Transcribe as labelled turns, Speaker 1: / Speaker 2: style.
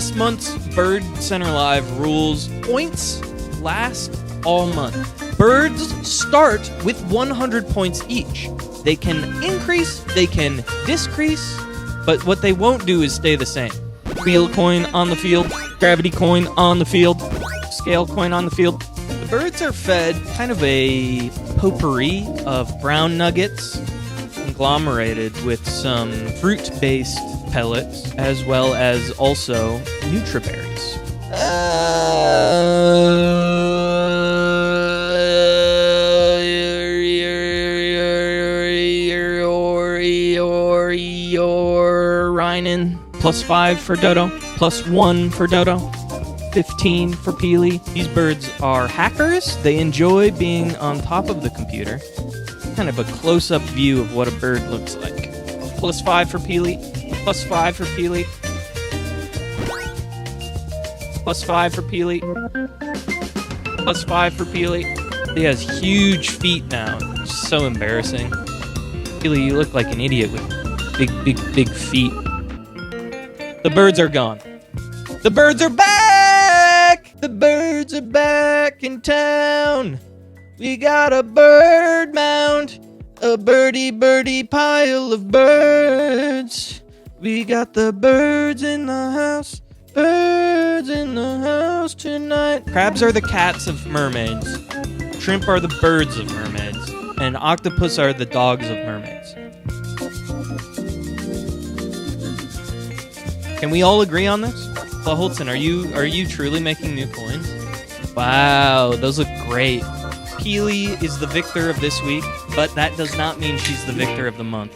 Speaker 1: This month's Bird Center Live rules points last all month. Birds start with 100 points each. They can increase, they can decrease, but what they won't do is stay the same. Wheel coin on the field, gravity coin on the field, scale coin on the field. The birds are fed kind of a potpourri of brown nuggets conglomerated with some fruit-based pellets, as well as also nutriberries. Rhinen, +5 for Dodo, +1 for Dodo, 15 for Peely. These birds are hackers. They enjoy being on top of the computer. Kind of a close-up view of what a bird looks like. +5 for Peely, +5 for Peely, +5 for Peely, +5 for Peely. He has huge feet now. It's so embarrassing. Peely, you look like an idiot with big feet. The birds are gone. The birds are back! The birds are back in town. We got a bird mound. A birdie pile of birds. We got the birds in the house. Birds in the house tonight. Crabs are the cats of mermaids. Shrimp are the birds of mermaids. And octopus are the dogs of mermaids. Can we all agree on this? Well, Holtzen, are you truly making new coins? Wow, those look great. Peely is the victor of this week, but that does not mean she's the victor of the month.